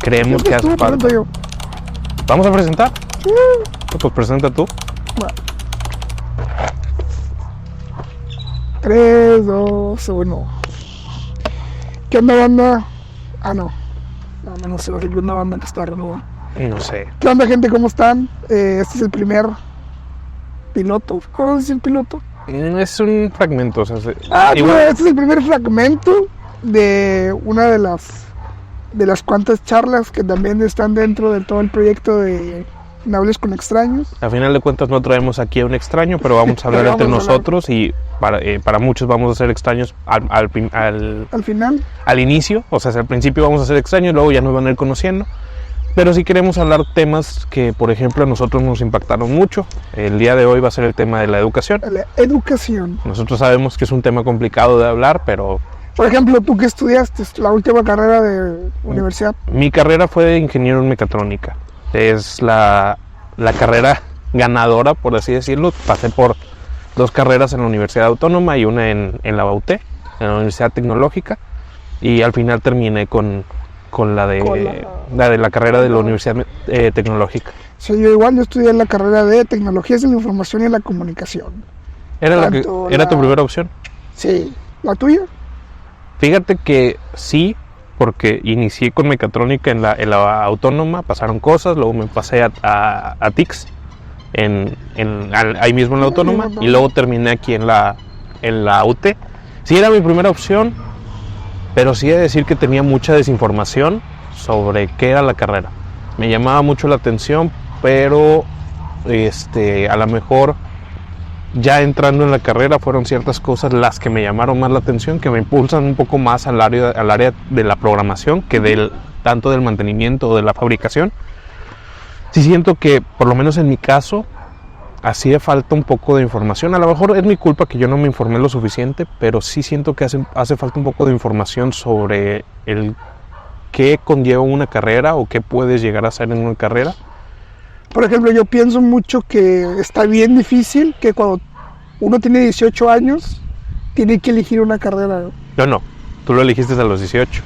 creemos que hace falta. ¿Vamos a presentar? Sí. Pues presenta tú. Bueno. 3, 2, 1. ¿Qué onda, banda? No sé, ¿qué onda, banda? Que está renovada. No sé. ¿Qué onda, gente? ¿Cómo están? Este es el primer piloto. ¿Cómo se dice el piloto? Es un fragmento, o sea, igual. Este es el primer fragmento de una de las cuantas charlas que también están dentro de todo el proyecto de Hables con Extraños. A final de cuentas no traemos aquí a un extraño, pero vamos a hablar entre nosotros y para muchos vamos a ser extraños al final. Al inicio, o sea, al principio vamos a ser extraños, luego ya nos van a ir conociendo. Pero sí queremos hablar temas que, por ejemplo, a nosotros nos impactaron mucho. El día de hoy va a ser el tema de la educación. La educación. Nosotros sabemos que es un tema complicado de hablar, pero... Por ejemplo, ¿tú qué estudiaste? La última carrera de universidad. Mi carrera fue de ingeniero en mecatrónica. Es la carrera ganadora, por así decirlo. Pasé por 2 carreras en la Universidad Autónoma y una en la UT, en la Universidad Tecnológica. Y al final terminé con la carrera de la Universidad Tecnológica. Sí, yo estudié la carrera de Tecnologías de la Información y la Comunicación. ¿Era tu primera opción? Sí. ¿La tuya? Fíjate que sí, porque inicié con mecatrónica en la Autónoma, pasaron cosas, luego me pasé a TICS, ahí mismo en la Autónoma, y luego terminé aquí en la UT. Sí era mi primera opción, pero sí he de decir que tenía mucha desinformación sobre qué era la carrera. Me llamaba mucho la atención, pero a lo mejor ya entrando en la carrera fueron ciertas cosas las que me llamaron más la atención, que me impulsan un poco más al área de la programación que tanto del mantenimiento o de la fabricación. Sí siento que, por lo menos en mi caso, hacía falta un poco de información. A lo mejor es mi culpa que yo no me informé lo suficiente, pero sí siento que hace falta un poco de información sobre el qué conlleva una carrera o qué puedes llegar a hacer en una carrera. Por ejemplo, yo pienso mucho que está bien difícil que cuando uno tiene 18 años tiene que elegir una carrera. No, tú lo elegiste a los 18.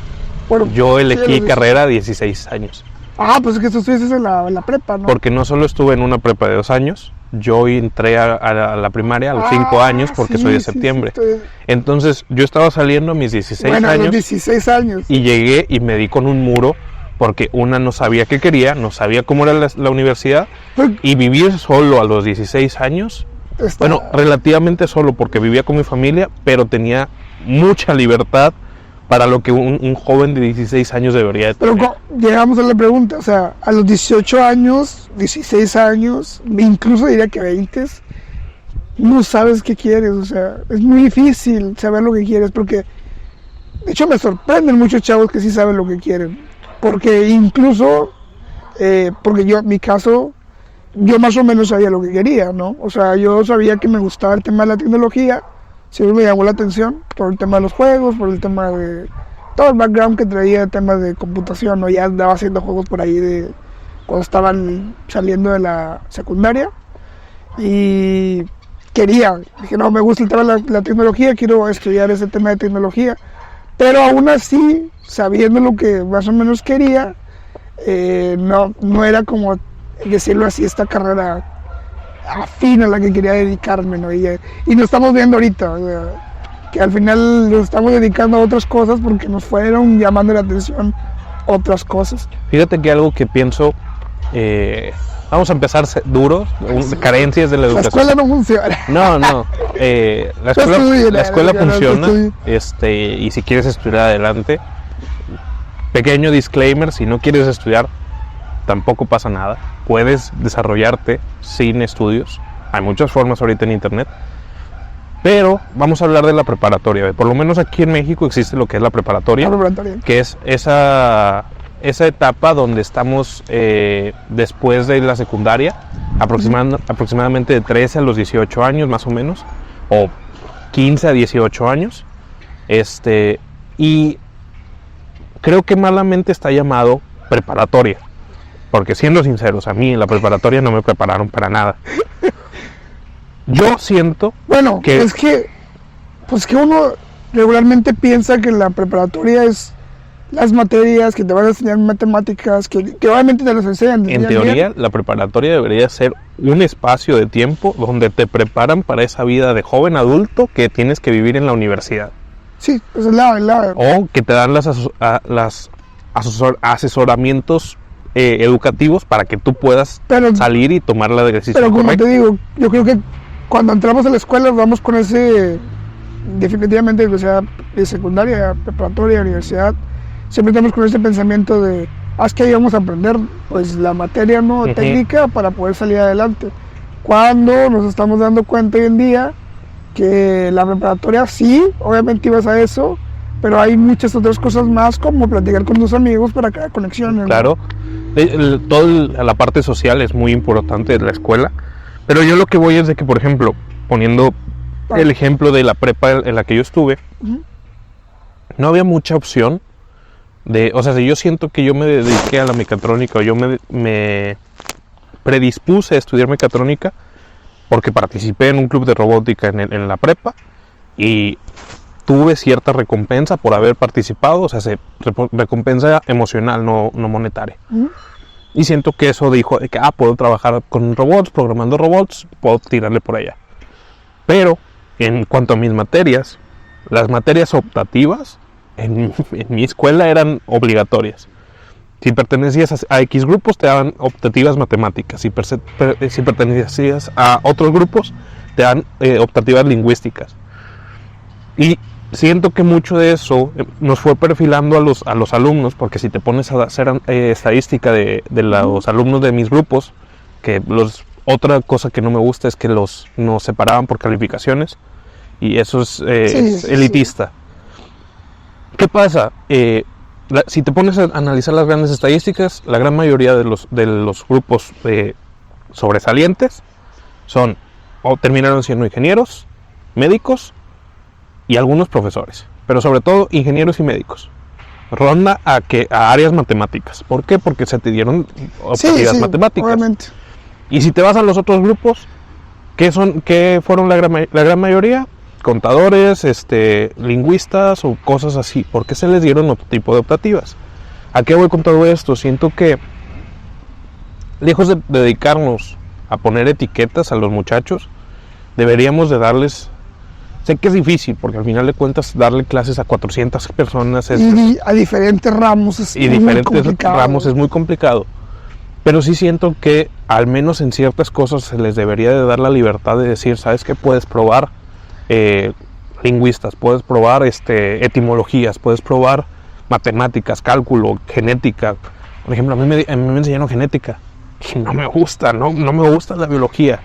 Bueno, yo elegí carrera a 16 años. Pues es que tú estuviste en la prepa, ¿no? Porque no solo estuve en una prepa de 2 años, yo entré a la primaria a los 5 años porque soy de septiembre. Entonces yo estaba saliendo a mis 16 años. A los 16 años. Y llegué y me di con un muro porque no sabía qué quería, no sabía cómo era la universidad, y vivir solo a los 16 años, relativamente solo porque vivía con mi familia, pero tenía mucha libertad para lo que un joven de 16 años debería de tener. Pero llegamos a la pregunta, o sea, a los 18 años, 16 años, incluso diría que 20, no sabes qué quieres, o sea, es muy difícil saber lo que quieres, porque de hecho me sorprenden muchos chavos que sí saben lo que quieren, porque incluso, porque en mi caso, yo más o menos sabía lo que quería, ¿no? O sea, yo sabía que me gustaba el tema de la tecnología, siempre me llamó la atención por el tema de los juegos, por el tema de todo el background que traía, temas de computación, ¿no? Ya andaba haciendo juegos por ahí cuando estaban saliendo de la secundaria, y dije, no, me gusta el tema de la tecnología, quiero estudiar ese tema de tecnología, pero aún así, sabiendo lo que más o menos quería, no era como decirlo así, esta carrera afín a la que quería dedicarme, ¿no? Y nos estamos viendo ahorita, o sea, que al final nos estamos dedicando a otras cosas porque nos fueron llamando la atención otras cosas. Fíjate que algo que pienso, vamos a empezar duros, carencias de la educación. La escuela no funciona. No, la escuela funciona, y si quieres estudiar adelante, pequeño disclaimer, si no quieres estudiar, tampoco pasa nada, puedes desarrollarte sin estudios, hay muchas formas ahorita en internet, pero vamos a hablar de la preparatoria. Por lo menos aquí en México existe lo que es la preparatoria. Que es esa etapa donde estamos después de la secundaria, aproximadamente de 13 a los 18 años más o menos, o 15 a 18 años, y creo que malamente está llamado preparatoria. Porque siendo sinceros, a mí en la preparatoria no me prepararon para nada. Yo siento que... es que uno regularmente piensa que la preparatoria es las materias, que te van a enseñar matemáticas, que obviamente te las enseñan. En teoría, la preparatoria debería ser un espacio de tiempo donde te preparan para esa vida de joven adulto que tienes que vivir en la universidad. Sí, es la. O que te dan las asesoramientos educativos para que tú puedas salir y tomar la decisión Pero como correcta. te digo, yo creo que cuando entramos a la escuela vamos con ese, definitivamente, o sea, de secundaria, preparatoria, universidad, siempre estamos con ese pensamiento de, es que ahí vamos a aprender pues la materia no técnica para poder salir adelante. Cuando nos estamos dando cuenta hoy en día que la preparatoria sí, obviamente ibas a eso, pero hay muchas otras cosas más, como platicar con tus amigos para crear conexiones. Claro, toda la parte social es muy importante de la escuela, pero yo lo que voy es de que, por ejemplo, poniendo el ejemplo de la prepa en la que yo estuve, no había mucha opción de, o sea, si yo siento que yo me dediqué a la mecatrónica o yo me predispuse a estudiar mecatrónica porque participé en un club de robótica en la prepa y tuve cierta recompensa por haber participado, o sea, recompensa emocional, no monetaria. Y siento que eso dijo que, puedo trabajar con robots, programando robots, puedo tirarle por allá. Pero, en cuanto a mis materias, las materias optativas en mi escuela eran obligatorias. Si pertenecías a X grupos, te daban optativas matemáticas. Si pertenecías a otros grupos, te dan optativas lingüísticas. Y siento que mucho de eso nos fue perfilando a los alumnos, porque si te pones a hacer estadística de los alumnos de mis grupos, otra cosa que no me gusta es que nos separaban por calificaciones, y eso es elitista. Sí. ¿Qué pasa? Si te pones a analizar las grandes estadísticas, la gran mayoría de los grupos sobresalientes terminaron siendo ingenieros, médicos y algunos profesores, pero sobre todo ingenieros y médicos. Ronda a áreas matemáticas. ¿Por qué? Porque se te dieron optativas matemáticas. Obviamente. Y si te vas a los otros grupos, ¿qué fueron la gran mayoría? Contadores, lingüistas o cosas así. ¿Por qué se les dieron otro tipo de optativas? ¿A qué voy con todo esto? Siento que, lejos de dedicarnos a poner etiquetas a los muchachos, deberíamos de darles... Sé que es difícil, porque al final de cuentas darle clases a 400 personas y a diferentes ramos es muy complicado. Pero sí siento que al menos en ciertas cosas se les debería de dar la libertad de decir, ¿sabes qué? Puedes probar lingüistas, puedes probar etimologías, puedes probar matemáticas, cálculo, genética. Por ejemplo, a mí me enseñaron genética y no me gusta, no me gusta la biología.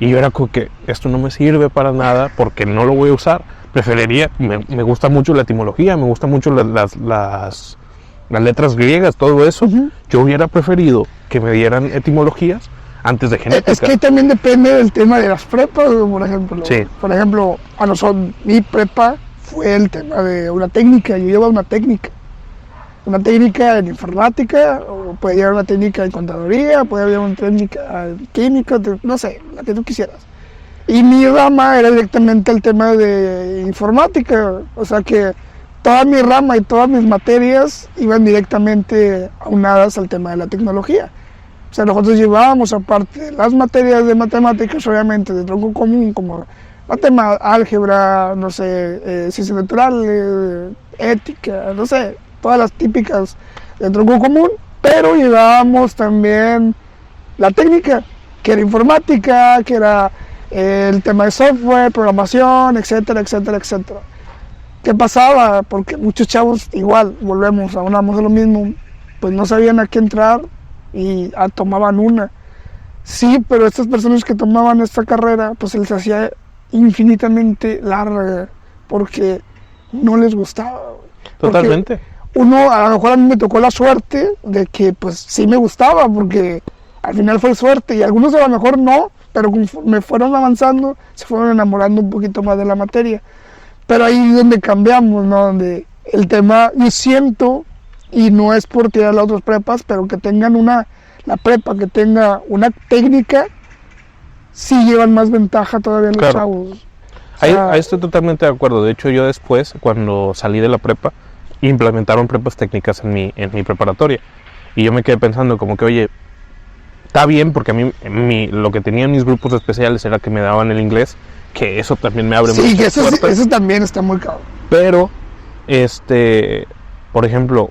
Y yo era como que esto no me sirve para nada porque no lo voy a usar. Preferiría, me gusta mucho la etimología, me gustan mucho las letras griegas, todo eso. Yo hubiera preferido que me dieran etimologías antes de genética. Es que también depende del tema de las prepas, por ejemplo. Sí. Por ejemplo, a nosotros, mi prepa fue el tema de una técnica. Yo llevaba una técnica en informática, o puede llevar una técnica en contaduría, puede llevar una técnica en química, no sé, la que tú quisieras. Y mi rama era directamente el tema de informática, o sea que toda mi rama y todas mis materias iban directamente aunadas al tema de la tecnología. O sea, nosotros llevábamos, aparte de las materias de matemáticas, obviamente de tronco común, como álgebra, no sé, ciencias naturales, ética, no sé, todas las típicas de tronco común, pero llevábamos también la técnica, que era informática, que era el tema de software, programación, etcétera, etcétera, etcétera. ¿Qué pasaba? Porque muchos chavos, igual, aunamos a lo mismo, pues no sabían a qué entrar y tomaban una. Sí, pero estas personas que tomaban esta carrera, pues se les hacía infinitamente larga, porque no les gustaba. Totalmente. Porque a lo mejor a mí me tocó la suerte de que pues sí me gustaba, porque al final fue suerte, y algunos a lo mejor no, pero conforme fueron avanzando, se fueron enamorando un poquito más de la materia. Pero ahí es donde cambiamos, ¿no? Donde el tema, yo siento, y no es por tirar a otras prepas, pero que tengan la prepa, que tenga una técnica, sí llevan más ventaja todavía los chavos. Ahí estoy totalmente de acuerdo. De hecho, yo después, cuando salí de la prepa, implementaron prepas técnicas en mi preparatoria. Y yo me quedé pensando como que, oye, está bien, porque a mí lo que tenía en mis grupos especiales era que me daban el inglés, que eso también me abre Sí, muchas puertas. eso también está muy cabrón. Pero, por ejemplo,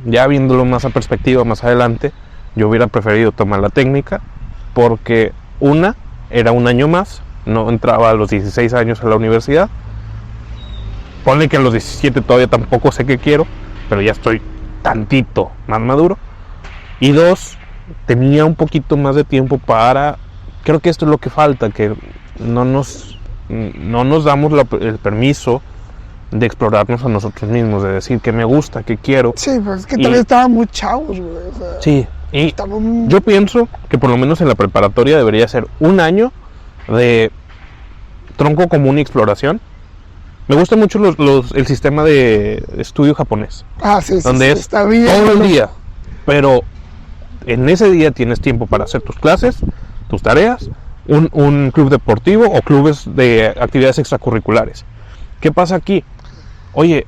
ya viéndolo más a perspectiva, más adelante, yo hubiera preferido tomar la técnica, porque era un año más, no entraba a los 16 años a la universidad. Ponle que a los 17 todavía tampoco sé qué quiero, pero ya estoy tantito más maduro. Y 2, tenía un poquito más de tiempo creo que esto es lo que falta, que no nos damos el permiso de explorarnos a nosotros mismos, de decir qué me gusta, qué quiero. Sí, pues es que también estaban muy chavos, güey. O sea, sí, y yo pienso que por lo menos en la preparatoria debería ser un año de tronco común y exploración. Me gusta mucho el sistema de estudio japonés. Sí, donde es está bien, todo el día. Pero en ese día tienes tiempo para hacer tus clases, tus tareas, un club deportivo o clubes de actividades extracurriculares. ¿Qué pasa aquí? Oye,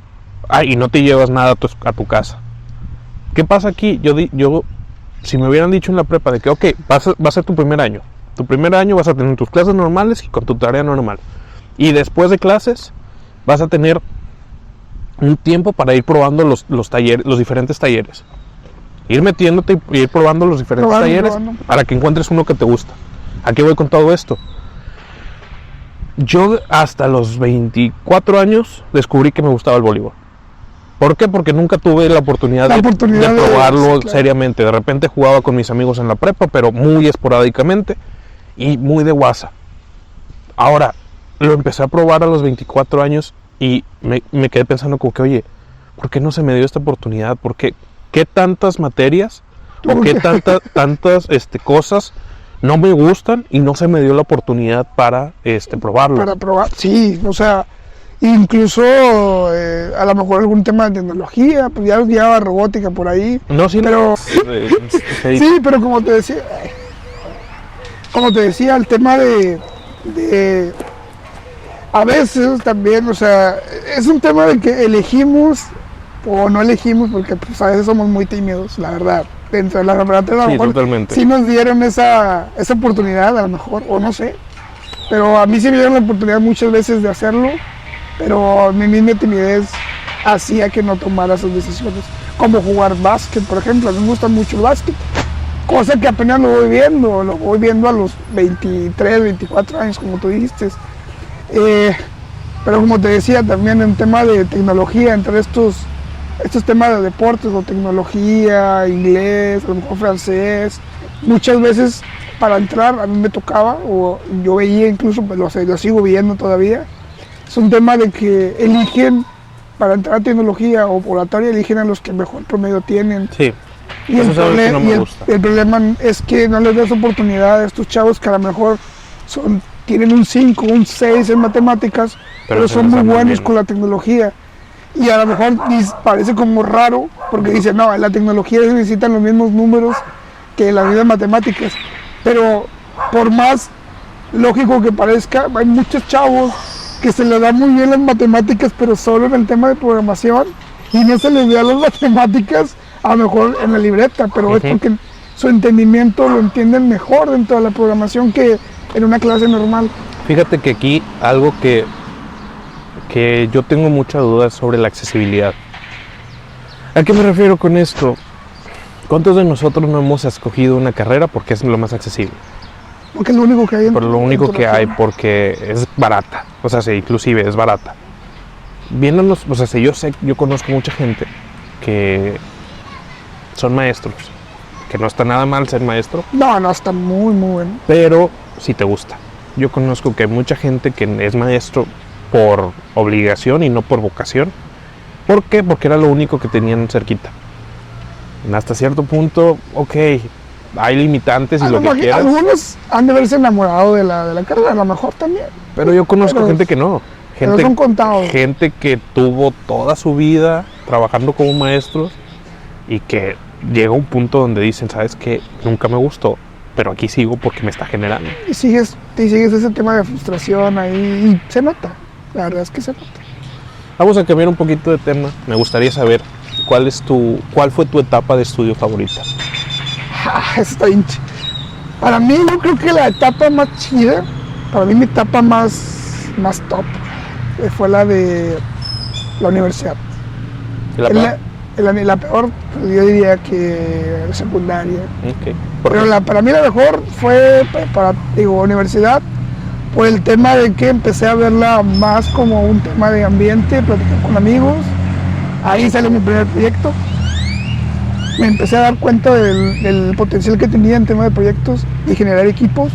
y no te llevas nada a tu casa. ¿Qué pasa aquí? Yo si me hubieran dicho en la prepa de que, ok, va a ser tu primer año. Tu primer año vas a tener tus clases normales y con tu tarea normal. Y después de clases vas a tener un tiempo para ir probando los talleres, los diferentes talleres. Ir metiéndote y ir probando los diferentes talleres para que encuentres uno que te gusta. ¿A qué voy con todo esto? Yo hasta los 24 años descubrí que me gustaba el voleibol. ¿Por qué? Porque nunca tuve la oportunidad de probarlo seriamente. De repente jugaba con mis amigos en la prepa, pero muy esporádicamente y muy de guasa. Ahora, lo empecé a probar a los 24 años y me quedé pensando como que, oye, ¿por qué no se me dio esta oportunidad? ¿Por qué tantas materias o qué tantas cosas no me gustan y no se me dio la oportunidad para probarlo? Para probar, sí, o sea, incluso a lo mejor algún tema de tecnología, pues ya llevaba robótica por ahí. No, sí, pero sí, pero como te decía, el tema de a veces también, o sea, es un tema de que elegimos o no elegimos, porque pues a veces somos muy tímidos, la verdad. Dentro de la preparatoria, a lo mejor totalmente. sí nos dieron esa oportunidad, a lo mejor, o no sé. Pero a mí sí me dieron la oportunidad muchas veces de hacerlo, pero mi misma timidez hacía que no tomara esas decisiones. Como jugar básquet, por ejemplo. A mí me gusta mucho el básquet, cosa que apenas lo voy viendo a los 23, 24 años, como tú dijiste. Pero como te decía, también en tema de tecnología, entre estos temas de deportes o tecnología, inglés, a lo mejor francés, muchas veces para entrar a mí me tocaba, o yo veía incluso, pues lo sigo viendo todavía, es un tema de que eligen para entrar a tecnología o oratoria, eligen a los que mejor promedio tienen. Sí, y eso es algo que no me gusta. El problema es que no les das oportunidad a estos chavos que a lo mejor tienen un 5, un 6 en matemáticas, pero son muy buenos con la tecnología. Y a lo mejor parece como raro, porque dicen, no, en la tecnología se necesitan los mismos números que en las mismas matemáticas. Pero por más lógico que parezca, hay muchos chavos que se les da muy bien las matemáticas, pero solo en el tema de programación, y no se les da las matemáticas a lo mejor en la libreta, pero es porque su entendimiento lo entienden mejor dentro de la programación que en una clase normal. Fíjate que aquí algo que yo tengo mucha duda sobre la accesibilidad. ¿A qué me refiero con esto? ¿Cuántos de nosotros no hemos escogido una carrera porque es lo más accesible? Porque es lo único que hay. Por lo único que hay, porque es barata. O sea, sí, inclusive es barata. Viéndonos, o sea, sí, yo conozco mucha gente que son maestros, que no está nada mal ser maestro. No, está muy, muy bueno. Pero si te gusta. Yo conozco que hay mucha gente que es maestro por obligación y no por vocación. ¿Por qué? Porque era lo único que tenían cerquita. Hasta cierto punto, ok, hay limitantes y lo que quieras. Algunos han de haberse enamorado de la carrera, a lo mejor también. Pero yo conozco gente que no. Gente, son contados. Gente que tuvo toda su vida trabajando como maestros y que llega a un punto donde dicen, ¿sabes qué? Nunca me gustó, pero aquí sigo porque me está generando. Y sigues ese tema de frustración ahí y se nota. La verdad es que se nota. Vamos a cambiar un poquito de tema. Me gustaría saber cuál fue tu etapa de estudio favorita. Eso está bien Para mí, yo creo que la etapa más chida, para mí mi etapa más top, fue la de la universidad. La peor, yo diría que la secundaria. Okay. Pero para mí la mejor fue universidad, por el tema de que empecé a verla más como un tema de ambiente, platicar con amigos. Ahí salió mi primer proyecto. Me empecé a dar cuenta del potencial que tenía en tema de proyectos y generar equipos.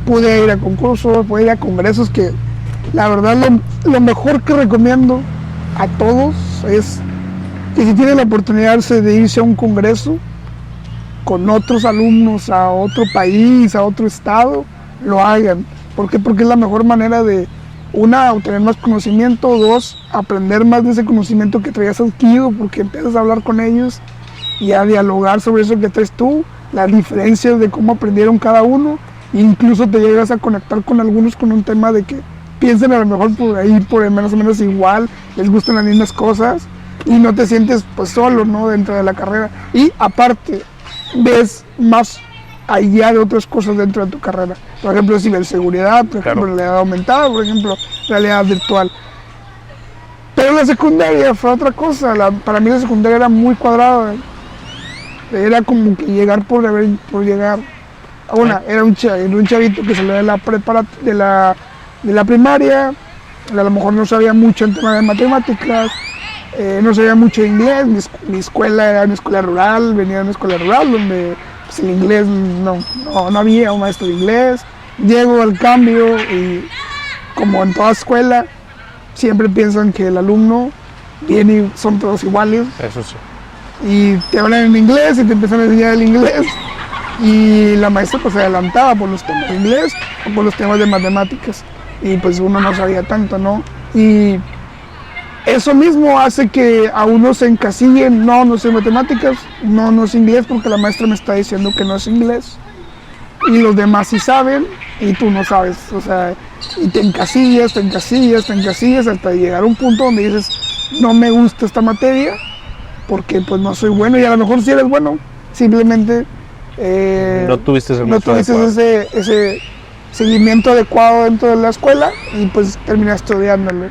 Pude ir a concursos, pude ir a congresos, que la verdad lo mejor que recomiendo a todos es que si tienen la oportunidad de irse a un congreso con otros alumnos a otro país, a otro estado, lo hagan. ¿Por qué? Porque es la mejor manera de, una, obtener más conocimiento, dos, aprender más de ese conocimiento que traías adquirido, porque empiezas a hablar con ellos y a dialogar sobre eso que traes tú, las diferencias de cómo aprendieron cada uno, e incluso te llegas a conectar con algunos con un tema de que piensen a lo mejor por ahí, por menos o menos igual, les gustan las mismas cosas y no te sientes pues solo, ¿no?, dentro de la carrera. Y aparte, ves más allá de otras cosas dentro de tu carrera. Por ejemplo, ciberseguridad, por ejemplo, realidad aumentada, por ejemplo, realidad virtual. Pero la secundaria fue otra cosa. Para mí la secundaria era muy cuadrada. Era como que llegar por llegar. Era un chavito que salió de la de la primaria, a lo mejor no sabía mucho en tema de matemáticas, no sabía mucho de inglés. Mi escuela era una escuela rural, venía de una escuela rural donde pues, el inglés no había un maestro de inglés. Llego al cambio y, como en toda escuela, siempre piensan que el alumno viene y son todos iguales. Eso sí. Y te hablan en inglés y te empiezan a enseñar el inglés. Y la maestra pues se adelantaba por los temas de inglés o por los temas de matemáticas. Y pues uno no sabía tanto, ¿no? Y eso mismo hace que a uno se encasille, no sé matemáticas, no sé inglés porque la maestra me está diciendo que no es inglés. Y los demás sí saben y tú no sabes, o sea, y te encasillas hasta llegar a un punto donde dices, no me gusta esta materia porque pues no soy bueno, y a lo mejor sí eres bueno, simplemente no tuviste ese seguimiento adecuado dentro de la escuela y pues terminaste estudiándolo.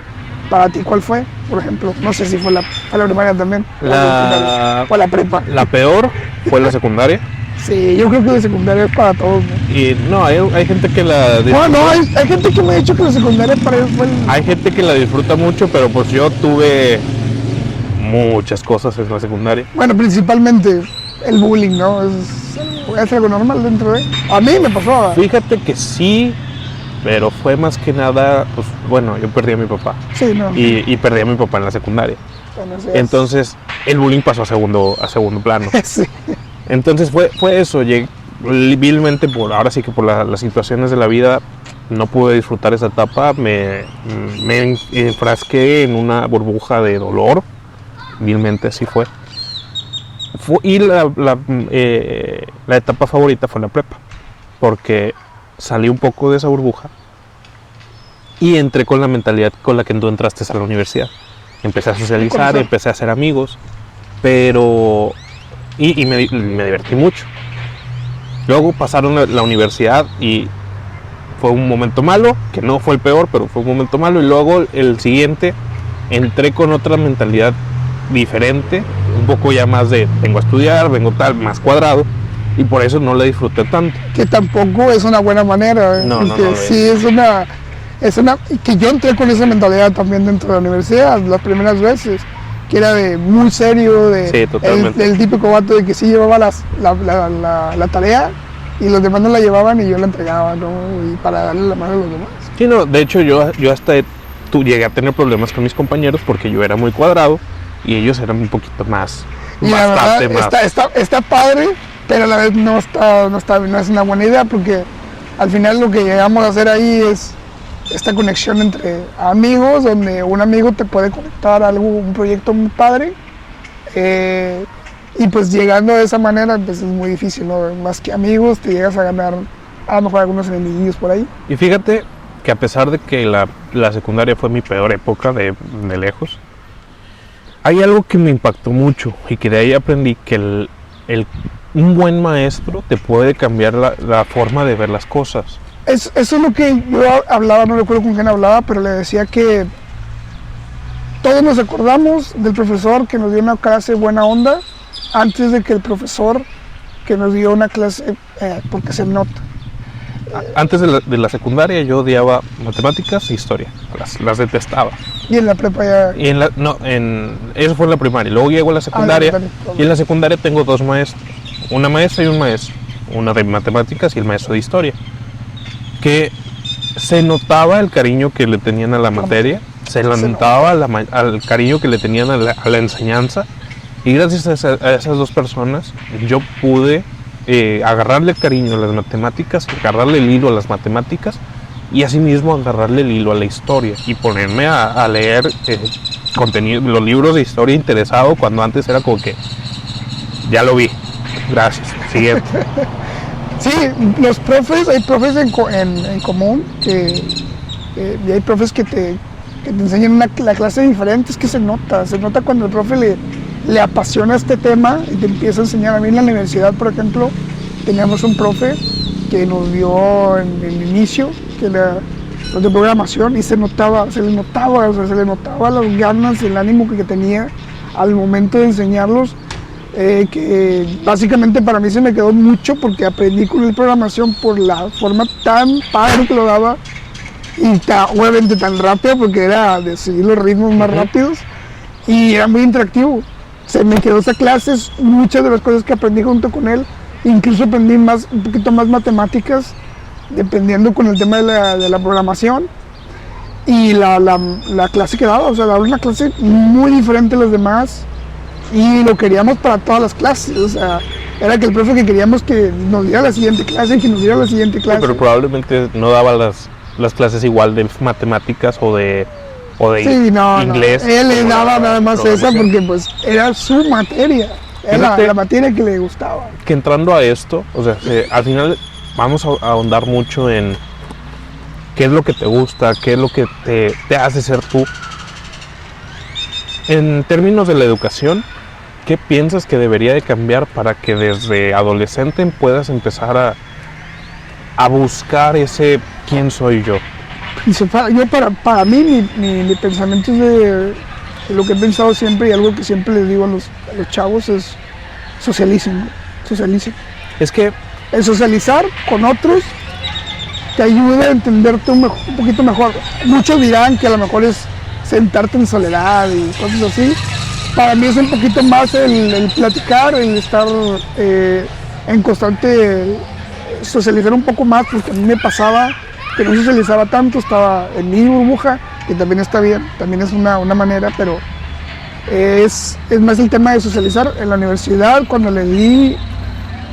¿Para ti cuál fue, por ejemplo? No sé si fue la primaria también. Fue la prepa. La peor fue la secundaria. Sí, yo creo que la secundaria es para todos, ¿no? Y no, hay gente que la disfruta. No, hay gente que me ha dicho que la secundaria para ellos fue Hay gente que la disfruta mucho, pero pues yo tuve muchas cosas en la secundaria. Bueno, principalmente el bullying, ¿no? Es algo normal dentro de... A mí me pasó. Fíjate que sí, pero fue más que nada, pues bueno, yo perdí a mi papá. Sí, no. Y perdí a mi papá en la secundaria. Bueno, sí, entonces el bullying pasó a segundo plano. Sí. Entonces fue eso, llegué vilmente ahora sí que por las situaciones de la vida no pude disfrutar esa etapa, me enfrasqué en una burbuja de dolor, vilmente así fue. Y la etapa favorita fue la prepa, porque salí un poco de esa burbuja y entré con la mentalidad con la que tú entraste a la universidad. Empecé a socializar, empecé a hacer amigos, pero... Y me divertí mucho. Luego pasaron la universidad y fue un momento malo, que no fue el peor, pero fue un momento malo. Y luego el siguiente, entré con otra mentalidad diferente, un poco ya más de vengo a estudiar, vengo más cuadrado, y por eso no la disfruté tanto. Que tampoco es una buena manera, no, sí, es una que yo entré con esa mentalidad también dentro de la universidad, las primeras veces, que era de muy serio, sí, el típico vato de que sí llevaba la tarea y los demás no la llevaban y yo la entregaba, ¿no? Y para darle la mano a los demás. Sí, no, de hecho yo hasta llegué a tener problemas con mis compañeros porque yo era muy cuadrado y ellos eran un poquito más, y bastante la verdad, está padre, pero a la vez no es una buena idea, porque al final lo que llegamos a hacer ahí es esta conexión entre amigos, donde un amigo te puede conectar a un proyecto muy padre, y pues llegando de esa manera pues es muy difícil, ¿no? Más que amigos te llegas a ganar a lo mejor algunos enemigos por ahí. Y fíjate que a pesar de que la secundaria fue mi peor época de lejos, hay algo que me impactó mucho y que de ahí aprendí que un buen maestro te puede cambiar la forma de ver las cosas. Eso es lo que yo hablaba, no recuerdo con quién hablaba, pero le decía que todos nos acordamos del profesor que nos dio una clase buena onda antes de que el profesor que nos dio una clase porque se nota. Antes de la secundaria yo odiaba matemáticas e historia, las detestaba. Y en la prepa ya... Y eso fue en la primaria, luego llego a la secundaria y en la secundaria tengo dos maestros, una maestra y un maestro, una de matemáticas y el maestro de historia, que se notaba el cariño que le tenían a la materia, se notaba al cariño que le tenían a la enseñanza, y gracias a esas dos personas yo pude agarrarle cariño a las matemáticas, agarrarle el hilo a las matemáticas y asimismo agarrarle el hilo a la historia y ponerme a leer los libros de historia interesado, cuando antes era como que ya lo vi, gracias, siguiente. Sí, los profes, hay profes en común y hay profes que te enseñan la clase diferente. Es que se nota cuando el profe le apasiona este tema y te empieza a enseñar. A mí en la universidad, por ejemplo, teníamos un profe que nos dio en el inicio, que era de programación, y se le notaba las ganas y el ánimo que tenía al momento de enseñarlos. Que básicamente para mí se me quedó mucho porque aprendí con la programación por la forma tan padre que lo daba y obviamente tan rápida, porque era de seguir los ritmos más rápidos y era muy interactivo. Se me quedó esa clase, muchas de las cosas que aprendí junto con él, incluso aprendí un poquito más matemáticas dependiendo con el tema de la programación y la clase que daba, o sea, daba una clase muy diferente a las demás. Y lo queríamos para todas las clases, o sea, era que el profe que queríamos que nos diera la siguiente clase y que nos diera la siguiente clase. Sí, pero probablemente no daba las clases igual de matemáticas o de sí, inglés. No. Él le daba nada más esa porque pues era su materia, era la materia que le gustaba. Que entrando a esto, o sea, al final vamos a ahondar mucho en qué es lo que te gusta, qué es lo que te hace ser tú. En términos de la educación, ¿qué piensas que debería de cambiar para que desde adolescente puedas empezar a buscar ese quién soy yo? Para mí, mi pensamiento es de lo que he pensado siempre y algo que siempre les digo a los chavos es socialicen. Es que el socializar con otros te ayuda a entenderte un poquito mejor. Muchos dirán que a lo mejor es sentarte en soledad y cosas así. Para mí es un poquito más el platicar, el estar en constante socializar un poco más, porque a mí me pasaba que no socializaba tanto, estaba en mi burbuja, que también está bien, también es una manera, pero es más el tema de socializar. En la universidad, cuando le di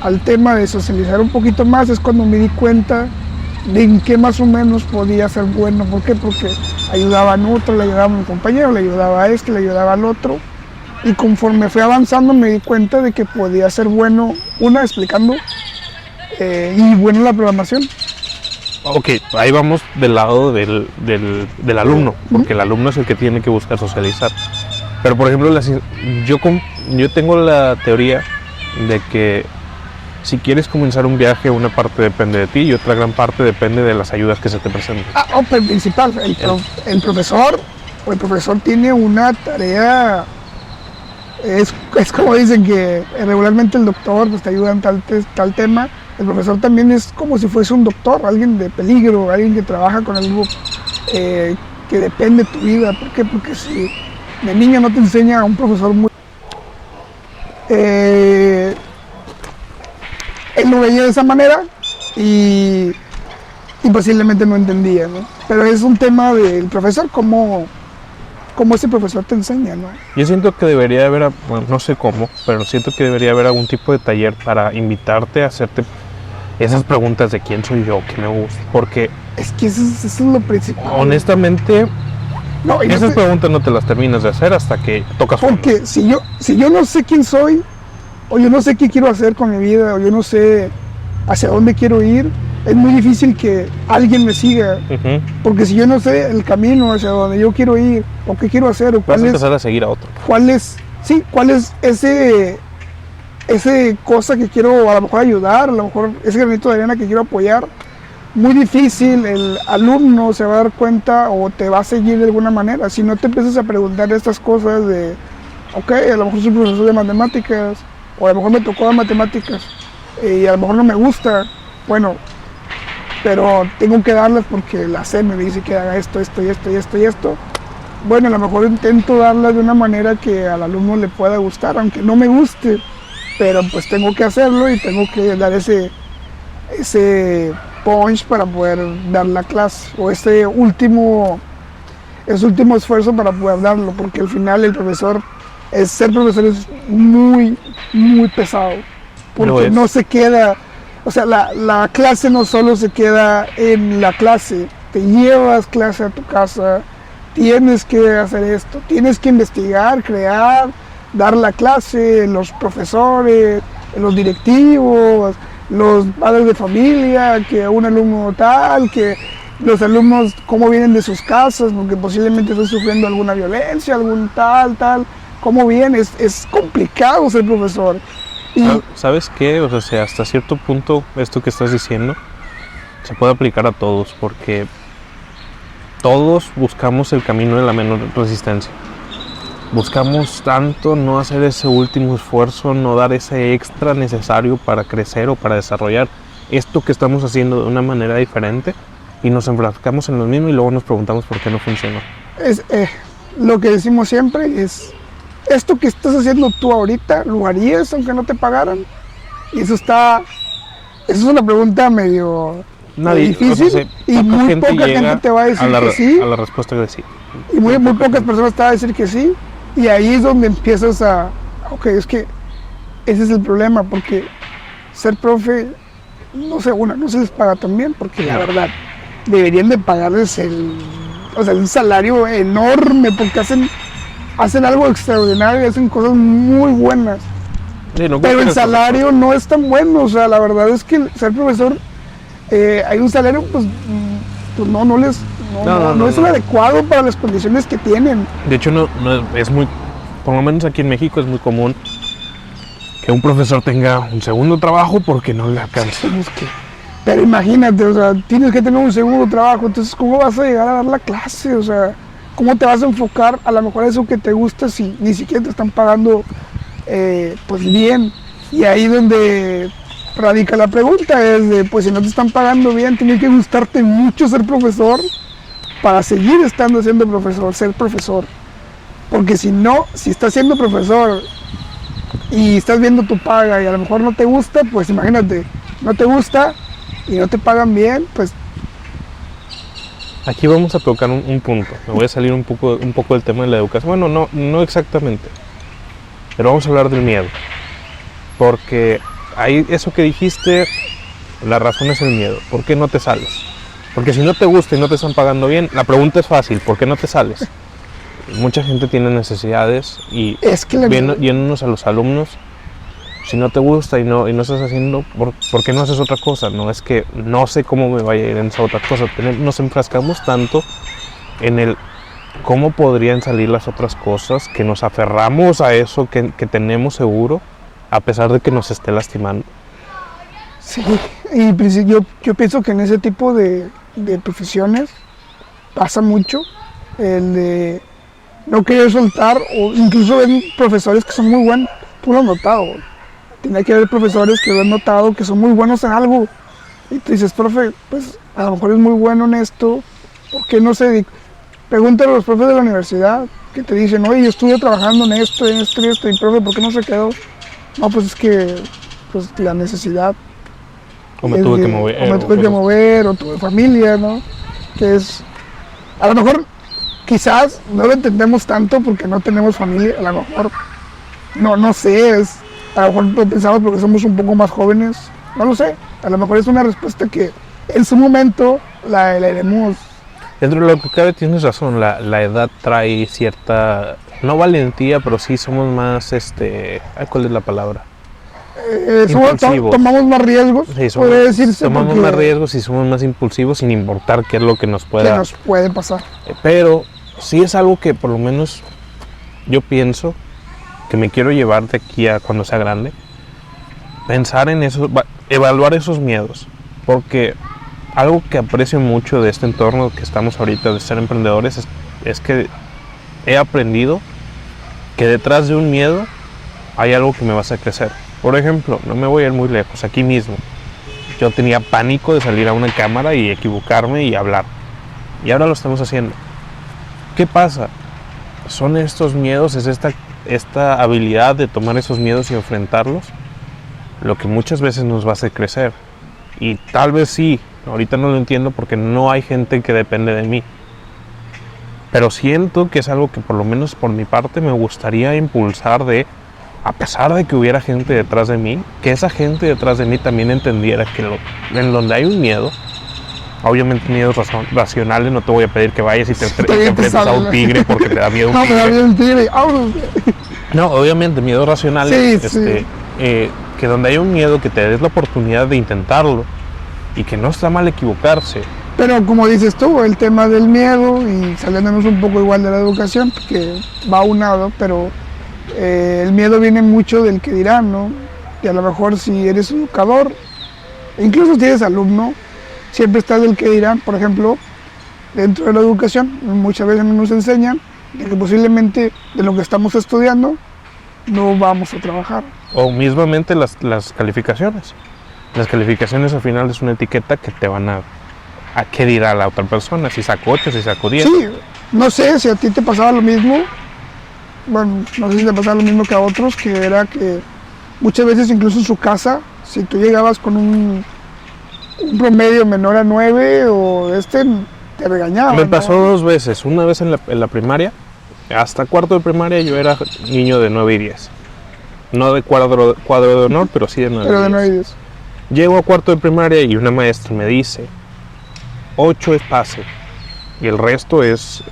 al tema de socializar un poquito más, es cuando me di cuenta de en qué más o menos podía ser bueno. ¿Por qué? Porque ayudaba a otro, le ayudaba a mi compañero, le ayudaba a este, le ayudaba al otro. Y conforme fui avanzando me di cuenta de que podía ser bueno, explicando, y bueno la programación. Ok, ahí vamos del lado del alumno, porque el alumno es el que tiene que buscar socializar. Pero por ejemplo, yo tengo la teoría de que si quieres comenzar un viaje, una parte depende de ti y otra gran parte depende de las ayudas que se te presenten. Pero principal, el profesor tiene una tarea. Es como dicen que regularmente el doctor pues, te ayuda en tal tema. El profesor también es como si fuese un doctor, alguien de peligro, alguien que trabaja con algo que depende de tu vida. ¿Por qué? Porque si de niño no te enseña a un profesor muy... él lo veía de esa manera y posiblemente no entendía, ¿no? Pero es un tema del profesor, cómo ese profesor te enseña, ¿no? Yo siento que debería haber, bueno, no sé cómo, pero siento que debería haber algún tipo de taller para invitarte a hacerte esas preguntas de quién soy yo, qué me gusta, porque... Es que eso es lo principal. Honestamente, esas preguntas no te las terminas de hacer hasta que tocas fondo. Porque si yo no sé quién soy, o yo no sé qué quiero hacer con mi vida, o yo no sé hacia dónde quiero ir, es muy difícil que alguien me siga, porque si yo no sé el camino hacia donde yo quiero ir, o qué quiero hacer, o Vas a empezar a seguir a otro. cuál es ese cosa que quiero a lo mejor ayudar, a lo mejor ese granito de arena que quiero apoyar. Muy difícil, el alumno se va a dar cuenta o te va a seguir de alguna manera. Si no te empiezas a preguntar estas cosas de, ok, a lo mejor soy profesor de matemáticas, o a lo mejor me tocó dar matemáticas, y a lo mejor no me gusta, bueno, pero tengo que darlas porque la SEM me dice que haga esto, esto y esto y esto y esto. Bueno, a lo mejor intento darlas de una manera que al alumno le pueda gustar, aunque no me guste, pero pues tengo que hacerlo y tengo que dar ese punch para poder dar la clase, o ese último esfuerzo para poder darlo, porque al final ser profesor es muy, muy pesado, porque no se queda, o sea, la clase no solo se queda en la clase, te llevas clase a tu casa, tienes que hacer esto, tienes que investigar, crear, dar la clase, los profesores, los directivos, los padres de familia, que un alumno tal, que los alumnos cómo vienen de sus casas, porque posiblemente están sufriendo alguna violencia, algún tal, cómo vienen, es complicado ser profesor. Y ¿sabes qué? O sea, hasta cierto punto esto que estás diciendo se puede aplicar a todos, porque todos buscamos el camino de la menor resistencia. Buscamos tanto no hacer ese último esfuerzo, no dar ese extra necesario para crecer o para desarrollar esto que estamos haciendo de una manera diferente, y nos enfrascamos en lo mismo y luego nos preguntamos por qué no funcionó. Lo que decimos siempre es, esto que estás haciendo tú ahorita, ¿lo harías aunque no te pagaran? Y eso es una pregunta medio difícil, o sea, y muy poca gente te va a decir que sí. A la respuesta de sí. Y muy pocas personas te van a decir que sí. Y ahí es donde empiezas ok, es que ese es el problema, porque ser profe, no se les paga tan bien, porque la verdad, deberían de pagarles un salario enorme, porque hacen algo extraordinario, hacen cosas muy buenas. Sí, pero el salario no es tan bueno, o sea, la verdad es que ser profesor, hay un salario, pues no es el adecuado para las condiciones que tienen. De hecho, no es muy, por lo menos aquí en México es muy común que un profesor tenga un segundo trabajo porque no le alcanza. Pero imagínate, o sea, tienes que tener un segundo trabajo, entonces ¿cómo vas a llegar a dar la clase? O sea, ¿cómo te vas a enfocar a lo mejor a eso que te gusta si ni siquiera te están pagando pues bien? Y ahí donde radica la pregunta, es de, pues si no te están pagando bien, tiene que gustarte mucho ser profesor para seguir siendo profesor, ser profesor. Porque si estás siendo profesor y estás viendo tu paga y a lo mejor no te gusta, pues imagínate, no te gusta y no te pagan bien, pues... Aquí vamos a tocar un punto. Me voy a salir un poco del tema de la educación. Bueno, no exactamente. Pero vamos a hablar del miedo. Porque ahí eso que dijiste, la razón es el miedo. ¿Por qué no te sales? Porque si no te gusta y no te están pagando bien, la pregunta es fácil. ¿Por qué no te sales? Mucha gente tiene necesidades y yéndonos a los alumnos, si no te gusta y no estás haciendo, ¿por qué no haces otra cosa? No es que no sé cómo me vaya a ir en esa otra cosa. Nos enfrascamos tanto en el cómo podrían salir las otras cosas, que nos aferramos a eso que tenemos seguro, a pesar de que nos esté lastimando. Sí, y yo pienso que en ese tipo de profesiones pasa mucho el de no querer soltar, o incluso ven profesores que son muy buenos, tú lo has notado. Tiene que haber profesores que lo han notado que son muy buenos en algo. Y tú dices, profe, pues a lo mejor es muy bueno en esto, ¿por qué no se dedica? Pregúntale a los profes de la universidad que te dicen, oye, yo estuve trabajando en esto, y profe, ¿por qué no se quedó? No, pues es que pues, la necesidad. O me tuve que mover. O me tuve que mover, o tuve familia, ¿no? Que es, a lo mejor, quizás no lo entendemos tanto porque no tenemos familia, a lo mejor, no sé, a lo mejor lo pensamos porque somos un poco más jóvenes, no lo sé, a lo mejor es una respuesta que en su momento la haremos. Dentro de lo que cabe tienes razón, la edad trae cierta, no valentía, pero sí somos más, ¿cuál es la palabra? impulsivos. Tomamos más riesgos, Sí, puede decirse. tomamos porque más riesgos y somos más impulsivos sin importar qué es lo que nos que pueda. nos puede pasar. Pero sí es algo que por lo menos yo pienso que me quiero llevar de aquí a cuando sea grande. Pensar en eso, evaluar esos miedos. Porque algo que aprecio mucho de este entorno que estamos ahorita de ser emprendedores es que he aprendido que detrás de un miedo hay algo que me va a hacer crecer. Por ejemplo, no me voy a ir muy lejos, aquí mismo. Yo tenía pánico de salir a una cámara y equivocarme y hablar. Y ahora lo estamos haciendo. ¿Qué pasa? Son estos miedos, es esta habilidad de tomar esos miedos y enfrentarlos, lo que muchas veces nos va a hacer crecer. Y tal vez sí, ahorita no lo entiendo porque no hay gente que depende de mí. Pero siento que es algo que por lo menos por mi parte me gustaría impulsar a pesar de que hubiera gente detrás de mí, que esa gente detrás de mí también entendiera que en donde hay un miedo, obviamente miedos racionales, no te voy a pedir que vayas y te enfrentes a un tigre porque te da miedo un No, tigre. me da miedo el tigre. No, obviamente miedos racionales, Sí. que donde hay un miedo que te des la oportunidad de intentarlo y que no está mal equivocarse. Pero como dices tú, el tema del miedo y saliéndonos un poco igual de la educación, que va aunado, pero el miedo viene mucho del que dirán, ¿no? Y a lo mejor si eres educador, incluso si eres alumno, siempre está del que dirán. Por ejemplo, dentro de la educación, muchas veces nos enseñan de que posiblemente de lo que estamos estudiando no vamos a trabajar. O mismamente las calificaciones. Las calificaciones al final es una etiqueta que te van a qué dirá la otra persona, si sacó 8, si sacó 10. Sí, no sé si a ti te pasaba lo mismo. Bueno, no sé si te pasaba lo mismo que a otros, que era que muchas veces incluso en su casa, si tú llegabas con un promedio menor a 9 o te regañaban. Me pasó ¿no? 2 veces, una vez en la primaria, hasta cuarto de primaria yo era niño de 9 y 10. No de cuadro de honor, pero sí de 9 Pero de y 10. 9 y 10. Llego a cuarto de primaria y una maestra me dice, 8 es pase y el resto es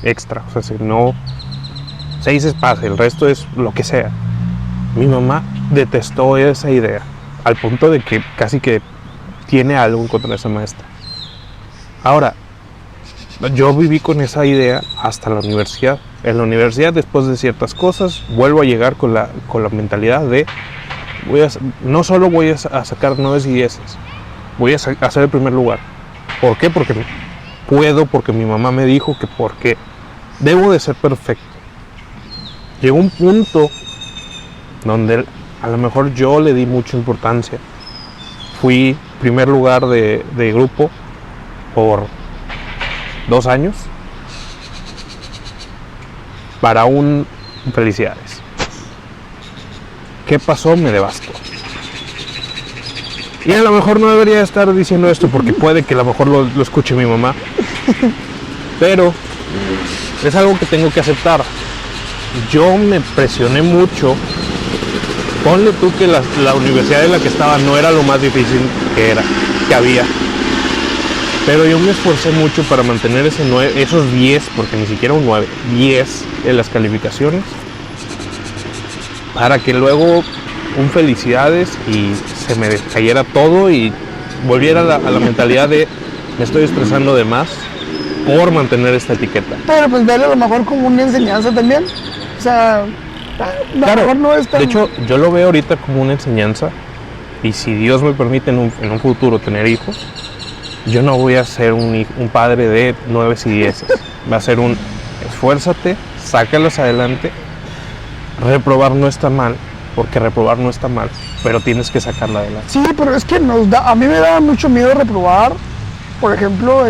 extra, o sea, si no, 6 es pase, el resto es lo que sea. Mi mamá detestó esa idea, al punto de que casi que tiene algo en contra de esa maestra. Ahora, yo viví con esa idea hasta la universidad. En la universidad, después de ciertas cosas, vuelvo a llegar con la mentalidad de no solo voy a sacar 9 y 10, voy a hacer el primer lugar. ¿Por qué? Porque puedo, porque mi mamá me dijo que porque debo de ser perfecto. Llegó un punto donde a lo mejor yo le di mucha importancia. Fui primer lugar de grupo por 2 años para felicidades. ¿Qué pasó? Me devastó. Y a lo mejor no debería estar diciendo esto porque puede que a lo mejor lo escuche mi mamá. Pero es algo que tengo que aceptar. Yo me presioné mucho. Ponle tú que la universidad en la que estaba no era lo más difícil que había. Pero yo me esforcé mucho para mantener esos 10, porque ni siquiera un 9, 10 en las calificaciones. Para que luego felicidades y se me cayera todo y volviera a la mentalidad de me estoy estresando de más por mantener esta etiqueta. Pero pues verlo a lo mejor como una enseñanza también. O sea, a lo mejor no es tan... De hecho, yo lo veo ahorita como una enseñanza y si Dios me permite en un futuro tener hijos, yo no voy a ser un padre de 9 y 10. Va a ser esfuérzate, sácalos adelante. Reprobar no está mal, porque reprobar no está mal, pero tienes que sacarla adelante. Sí, pero es que a mí me daba mucho miedo reprobar, por ejemplo,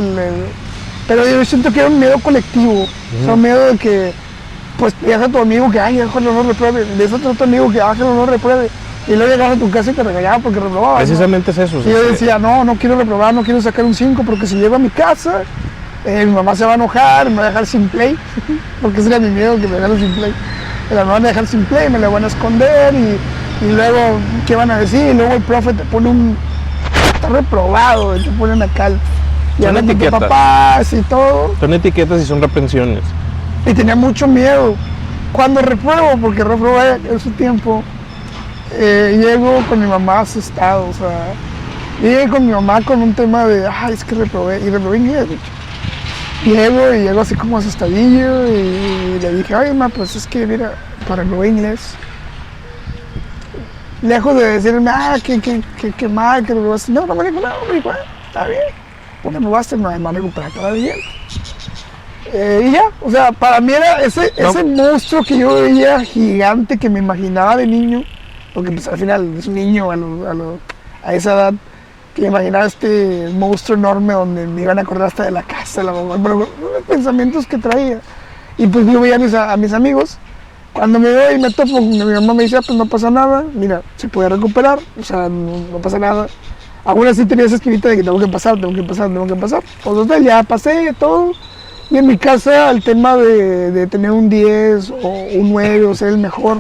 pero yo siento que era un miedo colectivo, o sea, un miedo de que, pues, llegas a tu amigo que, ay, Ángel no repruebe, ves a otro amigo que, Ángel no repruebe, y luego llegas a tu casa y te regañaban porque reprobabas. Precisamente ¿no? es eso. Y yo decía, no quiero reprobar, no quiero sacar un 5, porque si llego a mi casa, mi mamá se va a enojar, me va a dejar sin play, porque ese era mi miedo, que me dejaran sin play. Me van a dejar sin play, me la van a esconder y luego, ¿qué van a decir? Y luego el profe te pone está reprobado, te ponen acá. Y son hablan de etiquetas. papás y todo. Son etiquetas y son reprensiones. Y tenía mucho miedo. Cuando repruebo, porque reprobé en su tiempo, llego con mi mamá asustado, o sea, llegué con mi mamá con un tema de, ay, es que reprobé inglés, de hecho. Llego así como asustadillo y le dije, ay, mamá, pues es que, mira, reprobé inglés. Lejos de decirme, que mal, que reprobaste, no me dijo, no, me dijo, está bien, porque reprobaste, no, me van a recuperar todo bien. Y ya, o sea, para mí era ese monstruo que yo veía gigante, que me imaginaba de niño, porque pues al final es un niño a esa edad, que me imaginaba este monstruo enorme donde me iban a acordar hasta de la casa, de la mamá, pero los pensamientos que traía. Y pues yo veía a mis amigos, cuando me veo y me topo, mi mamá me decía, pues no pasa nada, mira, se puede recuperar, o sea, no pasa nada. Aún así tenía esa esquinita de que tengo que pasar. Pues ya pasé todo. Y en mi casa el tema de tener un 10 o un 9 o ser el mejor,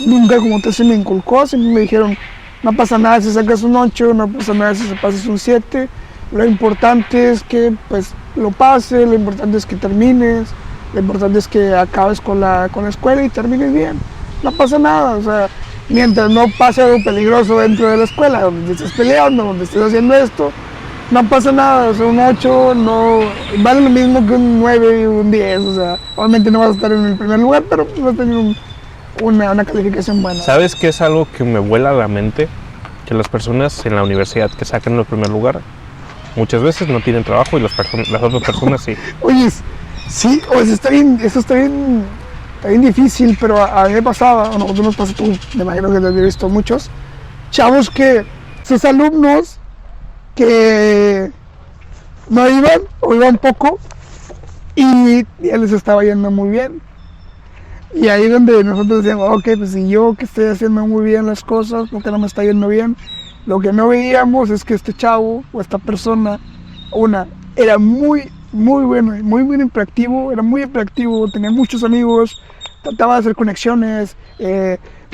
nunca como te se me inculcó, siempre me dijeron, no pasa nada si sacas un 8, no pasa nada si pasas un 7, lo importante es que pues lo pases, lo importante es que termines, lo importante es que acabes con la escuela y termines bien, no pasa nada, o sea, mientras no pase algo peligroso dentro de la escuela, donde estés peleando, donde estés haciendo esto, no pasa nada, o sea, un 8 no vale lo mismo que un 9 y un 10, o sea, obviamente no vas a estar en el primer lugar, pero vas a tener una calificación buena. ¿Sabes qué es algo que me vuela a la mente? Que las personas en la universidad que sacan el primer lugar, muchas veces no tienen trabajo y las otras personas sí. Oye, sí, eso está bien difícil, pero a mí me pasaba, a nosotros nos pasa, tú, me imagino que lo has visto muchos, chavos que sus alumnos que no iban o iban poco y ya les estaba yendo muy bien. Y ahí es donde nosotros decíamos, ok, pues si yo que estoy haciendo muy bien las cosas, porque no me está yendo bien, lo que no veíamos es que este chavo o esta persona, era muy bueno, muy hiperactivo, tenía muchos amigos, trataba de hacer conexiones,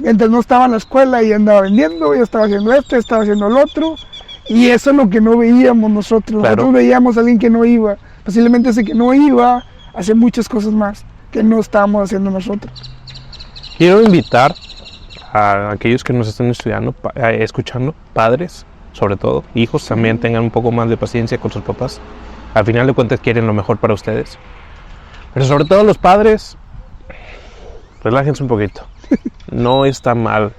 mientras no estaba en la escuela y andaba vendiendo, ya estaba haciendo esto, ya estaba haciendo lo otro. Y eso es lo que no veíamos nosotros. Claro. Nosotros veíamos a alguien que no iba. Posiblemente ese que no iba hacía muchas cosas más que no estábamos haciendo nosotros. Quiero invitar a aquellos que nos están escuchando, padres, sobre todo, hijos también tengan un poco más de paciencia con sus papás. Al final de cuentas quieren lo mejor para ustedes. Pero sobre todo los padres, relájense un poquito. No está mal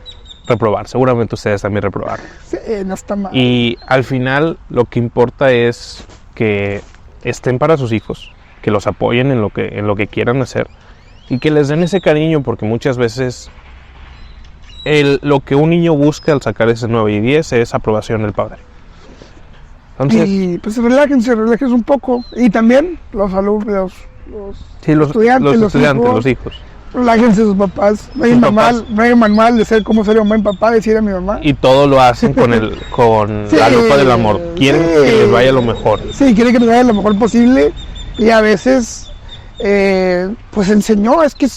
reprobar, seguramente ustedes también reprobaron. Sí, no está mal. Y al final lo que importa es que estén para sus hijos, que los apoyen en lo que quieran hacer y que les den ese cariño, porque muchas veces lo que un niño busca al sacar ese 9 y 10 es aprobación del padre. Entonces, y pues relájense un poco. Y también los alumnos, los estudiantes, los hijos. Relájense sus papás. No hay manual de ser cómo ser un buen papá, decir a mi mamá. Y todo lo hacen con la lupa del amor. Quieren que les vaya lo mejor. Sí, quieren que les vaya lo mejor posible. Y a veces, pues enseñó, es que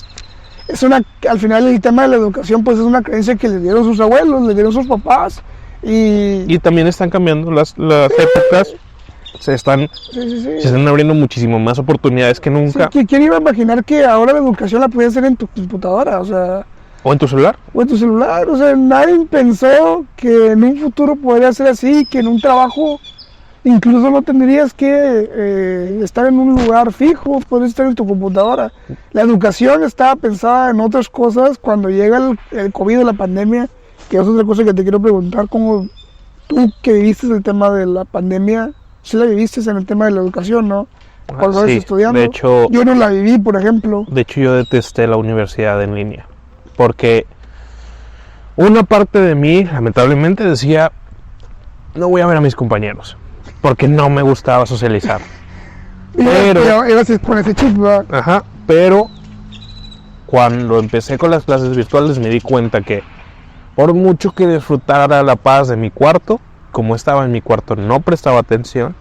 al final el tema de la educación, pues es una creencia que les dieron sus abuelos, les dieron sus papás. Y también están cambiando las épocas. Se están abriendo muchísimo más oportunidades que nunca. Sí, ¿quién iba a imaginar que ahora la educación la podías hacer en tu computadora? O sea, ¿o en tu celular? O sea, nadie pensó que en un futuro podría ser así, que en un trabajo incluso no tendrías que estar en un lugar fijo, podrías estar en tu computadora. La educación estaba pensada en otras cosas. Cuando llega el COVID, la pandemia, que es otra cosa que te quiero preguntar, ¿cómo tú que viviste el tema de la pandemia, sí la viviste en el tema de la educación, ¿no? Cuando estabas estudiando. De hecho, yo no la viví, por ejemplo. De hecho, yo detesté la universidad en línea, porque una parte de mí, lamentablemente, decía, no voy a ver a mis compañeros, porque no me gustaba socializar. Pero ibas con ese chip, ¿verdad? Ajá, pero cuando empecé con las clases virtuales me di cuenta que por mucho que disfrutara la paz de mi cuarto, como estaba en mi cuarto no prestaba atención,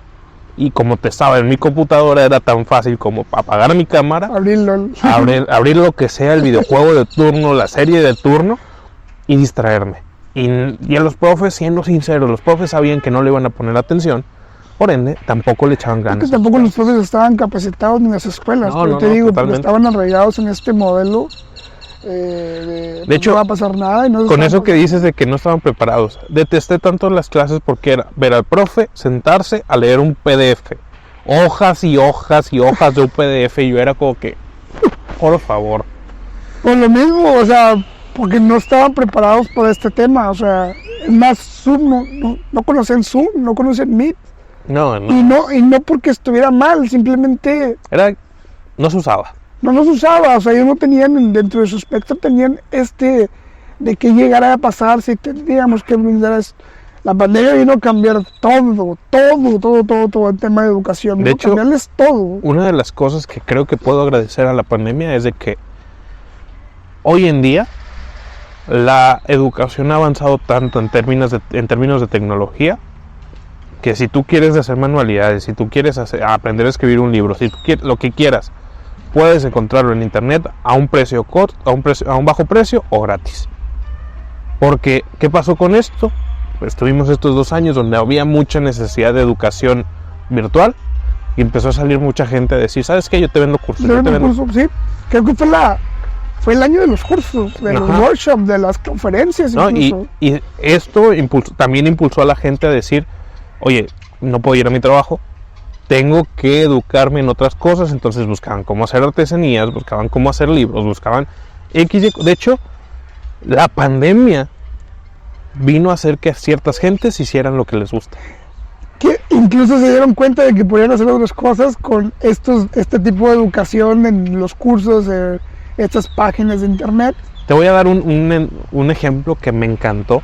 y como estaba en mi computadora era tan fácil como apagar mi cámara, abrir lo que sea, el videojuego de turno, la serie de turno, y distraerme. Y a los profes, siendo sinceros, los profes sabían que no le iban a poner atención, por ende tampoco le echaban ganas. Porque tampoco los profes estaban capacitados en las escuelas, te digo, porque estaban arraigados en este modelo de hecho, no va a pasar nada. Y no con eso que dices de que no estaban preparados, detesté tanto las clases porque era ver al profe sentarse a leer un PDF, hojas y hojas y hojas de un PDF, y yo era como que, por favor. Por lo mismo, o sea, porque no estaban preparados para este tema, o sea, es más, Zoom, no conocen Zoom, no conocen Meet. No. Y no porque estuviera mal, simplemente No se usaba. no los usaba, o sea, ellos no tenían, dentro de su espectro, tenían de que llegara a pasar si tendríamos que brindar esto. La pandemia vino a cambiar todo el tema de educación, de hecho, cambiarles todo. Una de las cosas que creo que puedo agradecer a la pandemia es de que hoy en día la educación ha avanzado tanto en términos de tecnología, que si tú quieres hacer manualidades, si tú quieres aprender a escribir un libro, si tú quieres, lo que quieras, puedes encontrarlo en internet a un bajo precio o gratis. Porque, ¿qué pasó con esto? Pues tuvimos estos 2 años donde había mucha necesidad de educación virtual y empezó a salir mucha gente a decir, ¿sabes qué? Yo te vendo cursos. Sí, creo que fue el año de los cursos, de los workshops, de las conferencias. ¿No? Y esto también impulsó a la gente a decir, oye, no puedo ir a mi trabajo, tengo que educarme en otras cosas. Entonces buscaban cómo hacer artesanías, buscaban cómo hacer libros, buscaban X. De hecho, la pandemia vino a hacer que ciertas gentes hicieran lo que les gusta. Que incluso se dieron cuenta de que podían hacer otras cosas con este tipo de educación en los cursos, estas páginas de internet. Te voy a dar un ejemplo que me encantó.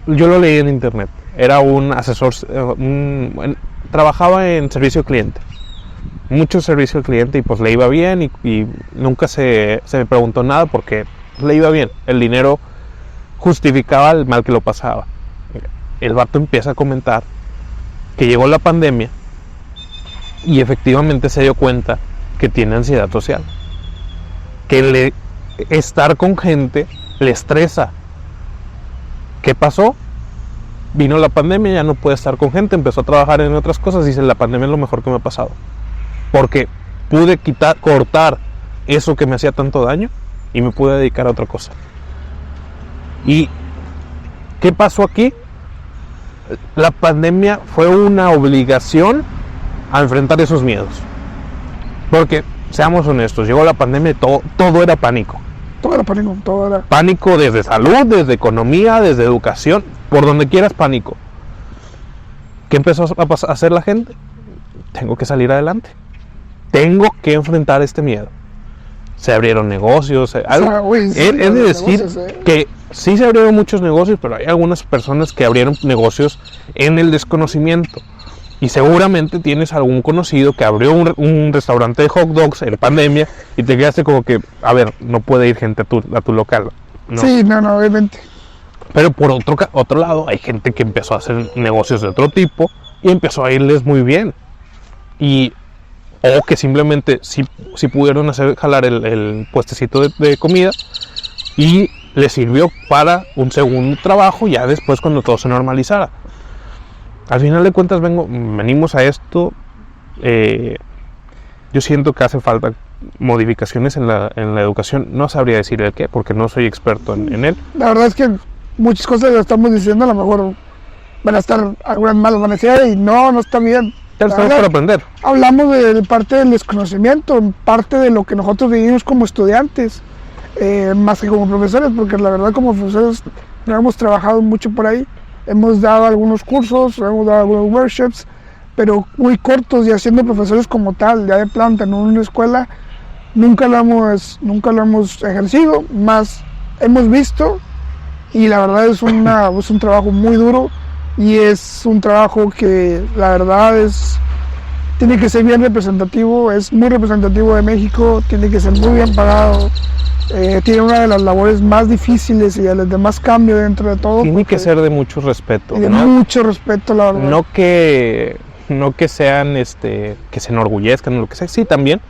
Yo lo leí en internet. Era un asesor, trabajaba en servicio al cliente. Mucho servicio al cliente, y pues le iba bien, y nunca se me preguntó nada porque le iba bien. El dinero justificaba el mal que lo pasaba. El vato empieza a comentar que llegó la pandemia y efectivamente se dio cuenta que tiene ansiedad social, que estar con gente le estresa. ¿Qué pasó? Vino la pandemia, ya no puede estar con gente, empezó a trabajar en otras cosas. Dice, la pandemia es lo mejor que me ha pasado, porque pude cortar eso que me hacía tanto daño y me pude dedicar a otra cosa. ¿Y qué pasó aquí? La pandemia fue una obligación a enfrentar esos miedos, porque seamos honestos, llegó la pandemia y todo era pánico. Todo era pánico, desde salud, desde economía, desde educación, por donde quieras pánico. ¿Qué empezó a hacer la gente? Tengo que salir adelante, tengo que enfrentar este miedo. Se abrieron negocios, es de decir que sí se abrieron muchos negocios, pero hay algunas personas que abrieron negocios en el desconocimiento. Y seguramente tienes algún conocido que abrió un restaurante de hot dogs en pandemia y te quedaste como que, a ver, no puede ir gente a tu local. ¿No? Sí, no, obviamente. Pero por otro lado, hay gente que empezó a hacer negocios de otro tipo y empezó a irles muy bien. O que simplemente sí pudieron jalar el puestecito de comida y les sirvió para un segundo trabajo ya después cuando todo se normalizara. Al final de cuentas venimos a esto. Yo siento que hace falta modificaciones en la educación. No sabría decir el qué, porque no soy experto en él. La verdad es que muchas cosas que estamos diciendo a lo mejor van a estar, algunas malas van a ser, y no está bien. Estamos para aprender. Hablamos de parte del desconocimiento, parte de lo que nosotros vivimos como estudiantes, más que como profesores, porque la verdad como profesores no hemos trabajado mucho por ahí. Hemos dado algunos cursos, hemos dado algunos workshops, pero muy cortos, y haciendo profesores como tal, ya de planta, en una escuela, nunca lo hemos ejercido, más hemos visto, y la verdad es un trabajo muy duro, y es un trabajo que la verdad tiene que ser bien representativo, es muy representativo de México, tiene que ser muy bien pagado. Tiene una de las labores más difíciles y de más cambio dentro de todo. Tiene que ser de mucho respeto. De mucho respeto, la verdad. No que sean, que se enorgullezcan o lo que sea, sí también,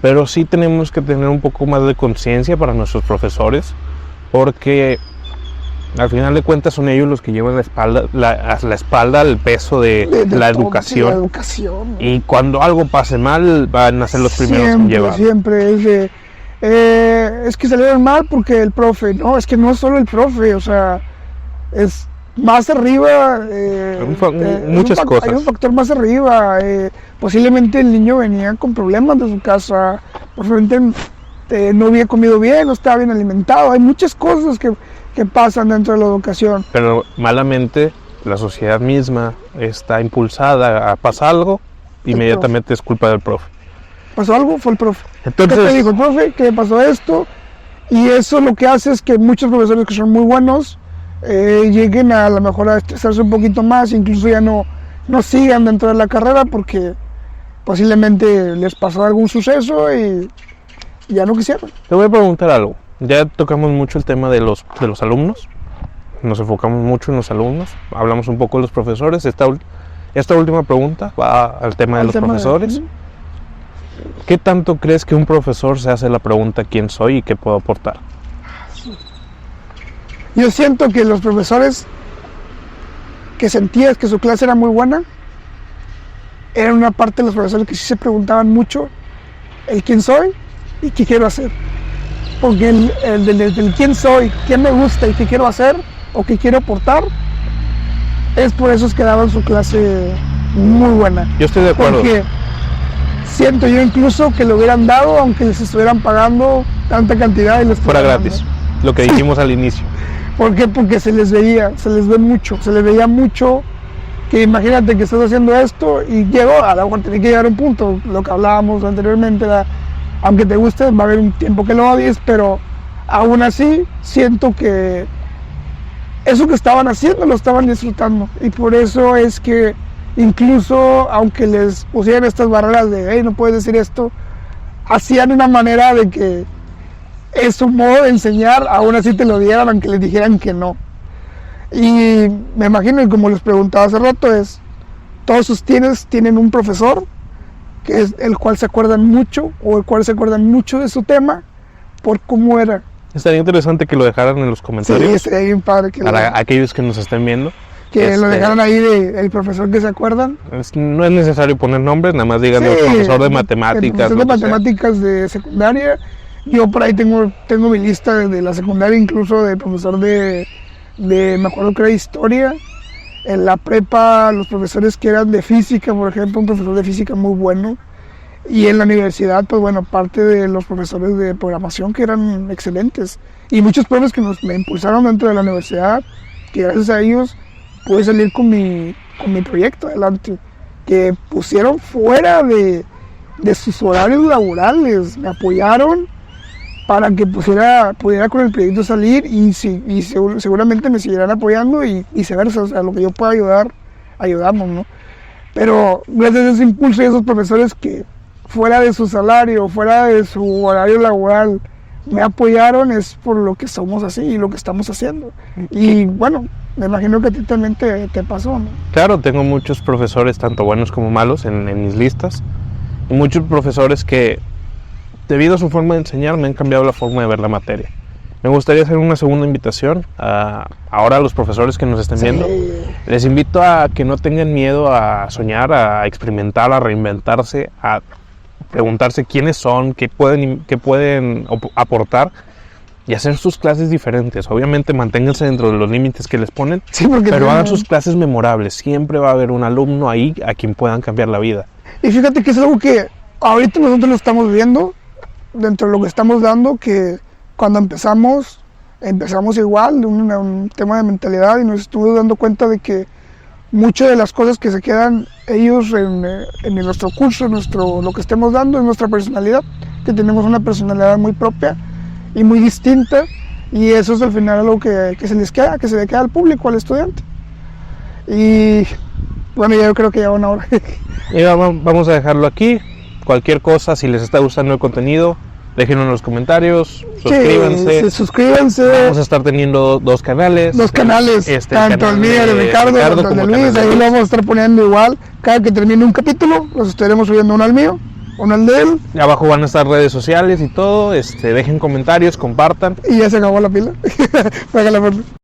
pero sí tenemos que tener un poco más de conciencia para nuestros profesores, porque al final de cuentas son ellos los que llevan la espalda el peso de la educación. La educación. Y cuando algo pase mal, van a ser los primeros en llevar. Siempre es Es que salieron mal porque el profe, no, es que no es solo el profe, o sea, es más arriba, muchas cosas. Hay un factor más arriba, posiblemente el niño venía con problemas de su casa, posiblemente no había comido bien, no estaba bien alimentado, hay muchas cosas que pasan dentro de la educación. Pero malamente la sociedad misma está impulsada a pasar algo, inmediatamente es culpa del profe. ¿Pasó algo? Fue el profe. Entonces, ¿qué te dijo el profe? ¿Qué pasó esto? Y eso lo que hace es que muchos profesores que son muy buenos lleguen a lo mejor a estresarse un poquito más, incluso ya no sigan dentro de la carrera porque posiblemente les pasó algún suceso y ya no quisieron. Te voy a preguntar algo. Ya tocamos mucho el tema de los alumnos, nos enfocamos mucho en los alumnos, hablamos un poco de los profesores. Esta última pregunta va al tema de los profesores. ¿Qué tanto crees que un profesor se hace la pregunta quién soy y qué puedo aportar? Yo siento que los profesores que sentías que su clase era muy buena, eran una parte de los profesores que sí se preguntaban mucho el quién soy y qué quiero hacer. Porque el quién soy, qué me gusta y qué quiero hacer o qué quiero aportar, es por eso que daban su clase muy buena. Yo estoy de acuerdo. Porque siento yo incluso que lo hubieran dado aunque les estuvieran pagando tanta cantidad y les fuera gratis, lo que dijimos al inicio. ¿Por qué? Porque se les veía, se les veía mucho, que imagínate que estás haciendo esto y llegó, a lo mejor tiene que llegar a un punto, lo que hablábamos anteriormente, aunque te guste, va a haber un tiempo que lo odies, pero aún así siento que eso que estaban haciendo lo estaban disfrutando, y por eso es que incluso aunque les pusieran estas barreras de hey, no puedes decir esto, hacían una manera de que es su modo de enseñar, aún así te lo dieran aunque les dijeran que no. Y me imagino, y como les preguntaba hace rato, todos ustedes tienen un profesor que es el cual se acuerdan mucho, o el cual se acuerdan mucho de su tema por cómo era. Estaría interesante que lo dejaran en los comentarios. Sí, estaría bien padre que para aquellos que nos estén viendo, que lo dejaran ahí el profesor que se acuerdan. No es necesario poner nombres, nada más digan el profesor de matemáticas. El profesor de matemáticas de secundaria. Yo por ahí tengo mi lista de la secundaria, incluso de profesor de me acuerdo que era historia. En la prepa, los profesores que eran de física, por ejemplo, un profesor de física muy bueno. Y en la universidad, pues bueno, parte de los profesores de programación que eran excelentes. Y muchos profes que me impulsaron dentro de la universidad, que gracias a ellos pude salir con mi proyecto adelante. Que pusieron fuera de sus horarios laborales, me apoyaron para que pudiera con el proyecto salir y seguramente me seguirán apoyando y viceversa, o sea, lo que yo pueda ayudar, ayudamos, ¿no? Pero gracias a ese impulso y a esos profesores que fuera de su salario, fuera de su horario laboral, me apoyaron, es por lo que somos así y lo que estamos haciendo. Y bueno, me imagino que a ti también te pasó, ¿no? Claro, tengo muchos profesores, tanto buenos como malos, en mis listas. Y muchos profesores que, debido a su forma de enseñar, me han cambiado la forma de ver la materia. Me gustaría hacer una segunda invitación ahora a los profesores que nos estén viendo. Les invito a que no tengan miedo a soñar, a experimentar, a reinventarse, a preguntarse quiénes son, qué pueden aportar y hacer sus clases diferentes. Obviamente manténganse dentro de los límites que les ponen, pero hagan sus clases memorables. Siempre va a haber un alumno ahí a quien puedan cambiar la vida. Y fíjate que es algo que ahorita nosotros lo estamos viendo dentro de lo que estamos dando, que cuando empezamos igual, un tema de mentalidad, y nos estuvimos dando cuenta de que muchas de las cosas que se quedan ellos en nuestro curso, lo que estemos dando, es nuestra personalidad, que tenemos una personalidad muy propia y muy distinta, y eso es al final algo que se les queda, que se le queda al público, al estudiante. Y bueno, yo creo que ya va una hora. Y vamos a dejarlo aquí. Cualquier cosa, si les está gustando el contenido, déjenlo en los comentarios, suscríbanse. Sí, suscríbanse. Vamos a estar teniendo dos canales. Tanto el mío de Ricardo como el de Luis. Ahí lo vamos a estar poniendo igual. Cada que termine un capítulo, los estaremos subiendo uno al mío, uno al de él. Abajo van a estar redes sociales y todo. Dejen comentarios, compartan. Y ya se acabó la pila.